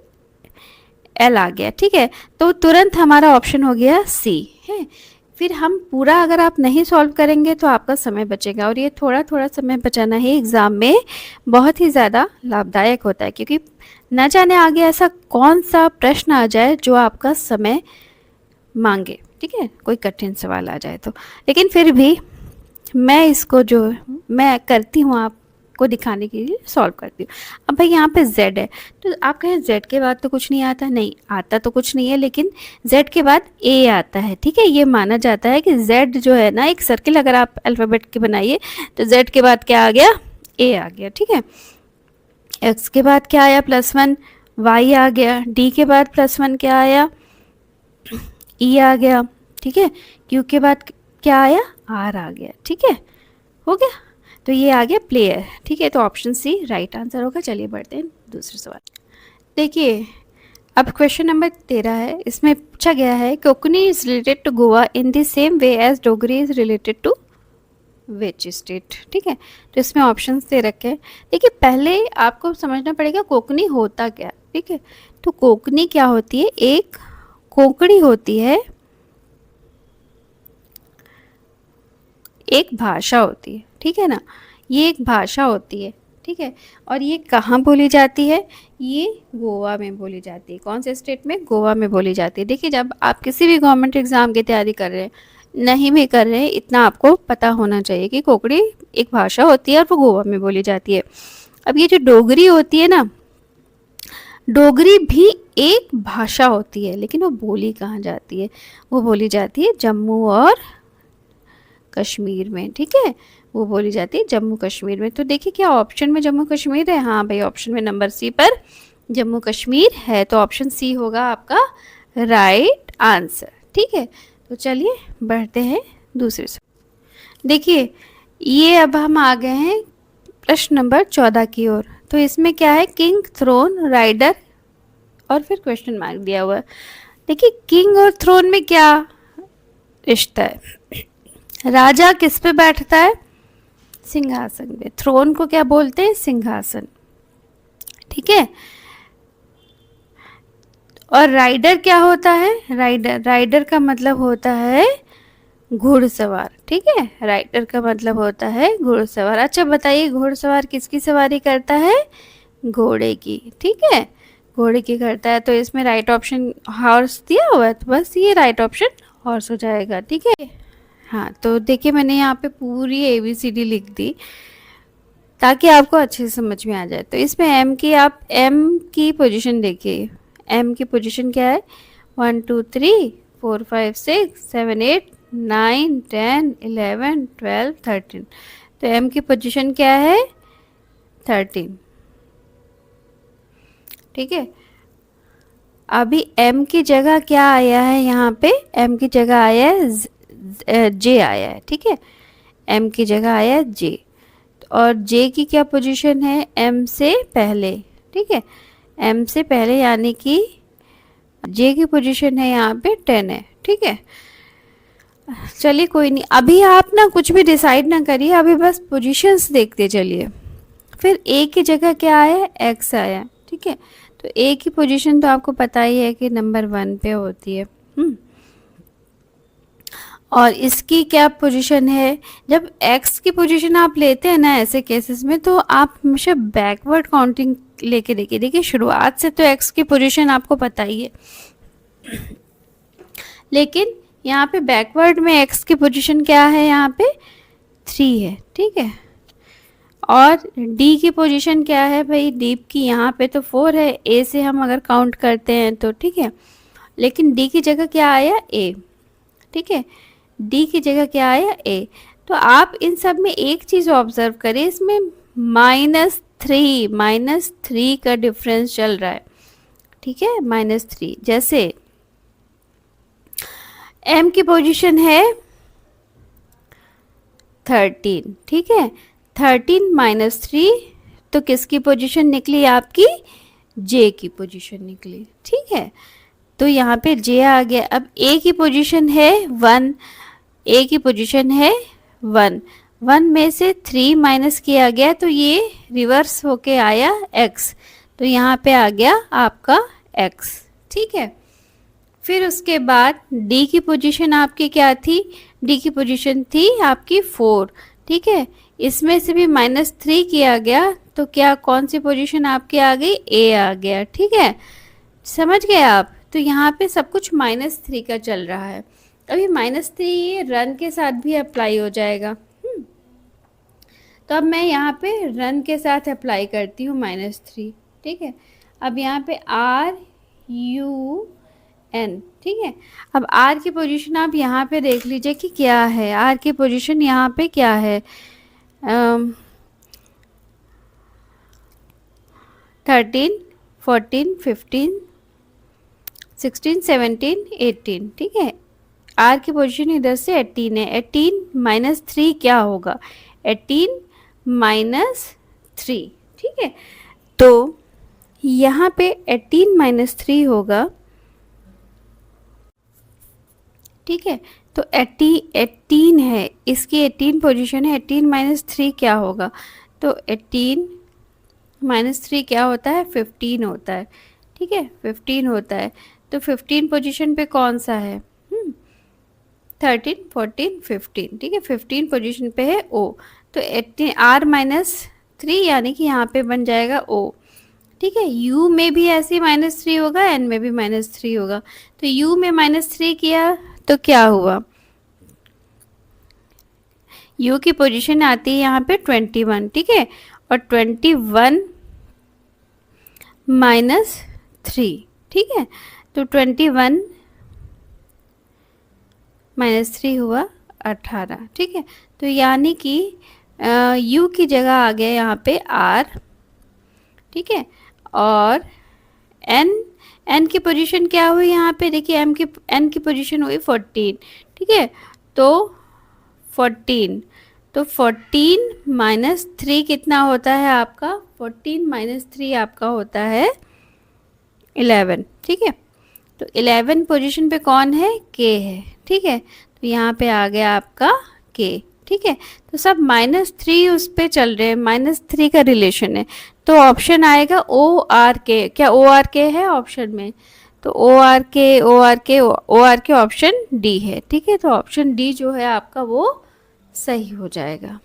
एल आ गया, ठीक है। तो तुरंत हमारा ऑप्शन हो गया सी है। फिर हम पूरा अगर आप नहीं सॉल्व करेंगे तो आपका समय बचेगा, और ये थोड़ा थोड़ा समय बचाना ही एग्ज़ाम में बहुत ही ज़्यादा लाभदायक होता है, क्योंकि न जाने आगे ऐसा कौन सा प्रश्न आ जाए जो आपका समय मांगे, ठीक है, कोई कठिन सवाल आ जाए तो। लेकिन फिर भी मैं इसको जो मैं करती हूँ आपको दिखाने के लिए सॉल्व करती हूँ। अब भाई यहाँ पे z है, तो आप कहें z के बाद तो कुछ नहीं आता, नहीं आता तो कुछ नहीं है, लेकिन z के बाद a आता है, ठीक है। ये माना जाता है कि z जो है ना, एक सर्किल अगर आप अल्फ़ाबेट की बनाइए तो z के बाद क्या आ गया, a आ गया, ठीक है। x के बाद क्या आया, +1, y आ गया, d के बाद +1 क्या आया, e आ गया, ठीक है, q के बाद क्या आया, r आ गया, ठीक है, हो गया। तो ये आ गया प्लेयर, ठीक है, तो ऑप्शन सी राइट आंसर होगा। चलिए बढ़ते हैं दूसरे सवाल। देखिए अब क्वेश्चन नंबर 13 है, इसमें पूछा गया है Konkani is related to Goa in the same way as Dogri is related to which state, ठीक है। तो इसमें ऑप्शंस दे रखे हैं। देखिए पहले आपको समझना पड़ेगा कोंकणी होता क्या, ठीक है। तो कोंकणी क्या होती है, एक कोंकणी होती है, एक भाषा होती है, ठीक है ना, ये एक भाषा होती है, ठीक है। और ये कहाँ बोली जाती है, ये गोवा में बोली जाती है। कौन से स्टेट में, गोवा में बोली जाती है। देखिए जब आप किसी भी गवर्नमेंट एग्ज़ाम की तैयारी कर रहे हैं, नहीं भी कर रहे हैं, इतना आपको पता होना चाहिए कि कोंकणी एक भाषा होती है और वो गोवा में बोली जाती है। अब ये जो डोगरी होती है ना, डोगरी भी एक भाषा होती है, लेकिन वो बोली कहाँ जाती है, वो बोली जाती है जम्मू और कश्मीर में, ठीक है, वो बोली जाती है जम्मू कश्मीर में। तो देखिए क्या ऑप्शन में जम्मू कश्मीर है, हाँ भाई ऑप्शन में नंबर सी पर जम्मू कश्मीर है, तो ऑप्शन सी होगा आपका राइट आंसर, ठीक है। तो चलिए बढ़ते हैं दूसरे से। देखिए ये अब हम आ गए हैं प्रश्न नंबर 14 की ओर। तो इसमें क्या है, किंग, थ्रोन, राइडर और फिर क्वेश्चन मार्क दिया हुआ है। देखिए किंग और थ्रोन में क्या रिश्ता है, राजा किस पे बैठता है, सिंहासन पे। थ्रोन को क्या बोलते हैं, सिंहासन, ठीक है। और राइडर क्या होता है, राइडर का मतलब होता है घुड़सवार, ठीक है, राइडर का मतलब होता है घुड़सवार। अच्छा बताइए घुड़सवार किसकी सवारी करता है, घोड़े की, ठीक है, घोड़े की करता है, तो इसमें राइट ऑप्शन हॉर्स दिया हुआ है, तो बस ये राइट ऑप्शन हॉर्स हो जाएगा। ठीक है, हाँ तो देखिए मैंने यहाँ पे पूरी ABCD लिख दी ताकि आपको अच्छे से समझ में आ जाए। तो इसमें एम की पोजीशन देखिए, एम की पोजीशन क्या है, 1 2 3 4 5 6 7 8 9 10 11 12 13। तो एम की पोजीशन क्या है, 13। ठीक है, अभी m की जगह क्या आया है, यहाँ पे m की जगह आया है j आया है। ठीक है, m की जगह आया है j, और j की क्या पोजीशन है, m से पहले। ठीक है, m से पहले यानी कि j की पोजीशन है यहाँ पे 10 है। ठीक है, चलिए कोई नहीं, अभी आप ना कुछ भी डिसाइड ना करिए, अभी बस पोजीशंस देखते चलिए। फिर a की जगह क्या आया, x आया। ठीक है, तो a की पोजीशन तो आपको पता ही है कि नंबर 1 पे होती है। और इसकी क्या पोजीशन है, जब x की पोजीशन आप लेते हैं ना ऐसे केसेस में, तो आप हमेशा बैकवर्ड काउंटिंग लेके देखिए। देखिए शुरुआत से तो x की पोजीशन आपको पता ही है, लेकिन यहाँ पे बैकवर्ड में x की पोजीशन क्या है, यहाँ पे 3 है। ठीक है, और d की पोजीशन क्या है भाई, d की यहाँ पे तो 4 है, a से हम अगर काउंट करते हैं तो। ठीक है, लेकिन d की जगह क्या आया, a। ठीक है, d की जगह क्या आया, a। तो आप इन सब में एक चीज़ ऑब्जर्व करें, इसमें -3 का डिफरेंस चल रहा है। ठीक है, -3। जैसे m की पोजीशन है 13। ठीक है, 13 - 3 तो किसकी पोजीशन निकली, आपकी j की पोजीशन निकली। ठीक है, तो यहाँ पे j आ गया। अब a की पोजीशन है 1, a की पोजीशन है 1, 1 में से 3 माइनस किया गया तो ये रिवर्स होके आया x, तो यहाँ पे आ गया आपका x। ठीक है, फिर उसके बाद d की पोजीशन आपकी क्या थी, d की पोजीशन थी आपकी 4। ठीक है, इसमें से भी -3 किया गया तो क्या, कौन सी पोजीशन आपकी आ गई, a आ गया। ठीक है, समझ गए आप। तो यहाँ पे सब कुछ -3 का चल रहा है। अभी -3 ये रन के साथ भी अप्लाई हो जाएगा। तो अब मैं यहाँ पे रन के साथ अप्लाई करती हूँ -3। ठीक है, अब यहाँ पे RUN। ठीक है, अब R की पोजीशन आप यहाँ पे देख लीजिए कि क्या है, R की पोजीशन यहाँ पे क्या है, 13 14 15 16 17 18। ठीक है, R की पोजीशन इधर से 18 है, 18 - 3 क्या होगा, 18 - 3। ठीक है, तो यहाँ पे 18 - 3 होगा। ठीक है, तो 18 है, इसकी 18 पोजीशन है, 18 - 3 क्या होगा, तो 18 - 3 क्या होता है, 15 होता है। ठीक है, 15 होता है। तो 15 पोजीशन पे कौन सा है, 13 14 15। ठीक है, 15 पोजीशन पे है O, तो 18 R - 3 यानी कि यहाँ पे बन जाएगा O। ठीक है, U में भी ऐसे -3 होगा, N में भी -3 होगा। तो U में -3 किया तो क्या हुआ, U की पोजीशन आती है यहाँ पे 21। ठीक है, और 21 - 3। ठीक है, तो 21 - 3 हुआ 18। ठीक है, तो यानी कि U की जगह आ गया यहाँ पे R। ठीक है, और N की पोजीशन क्या हुई यहाँ पे, देखिए N की पोजीशन हुई 14। ठीक है, तो 14, तो 14 - 3 कितना होता है आपका, 14 - 3 आपका होता है 11। ठीक है, तो 11 पोजीशन पे कौन है, K है। ठीक है, तो यहाँ पे आ गया आपका K। ठीक है, तो सब -3 उस पे चल रहे हैं, -3 का रिलेशन है, तो ऑप्शन आएगा ORK। क्या ORK है ऑप्शन में, तो ORK ऑप्शन डी है। ठीक है, तो ऑप्शन डी जो है आपका वो सही हो जाएगा।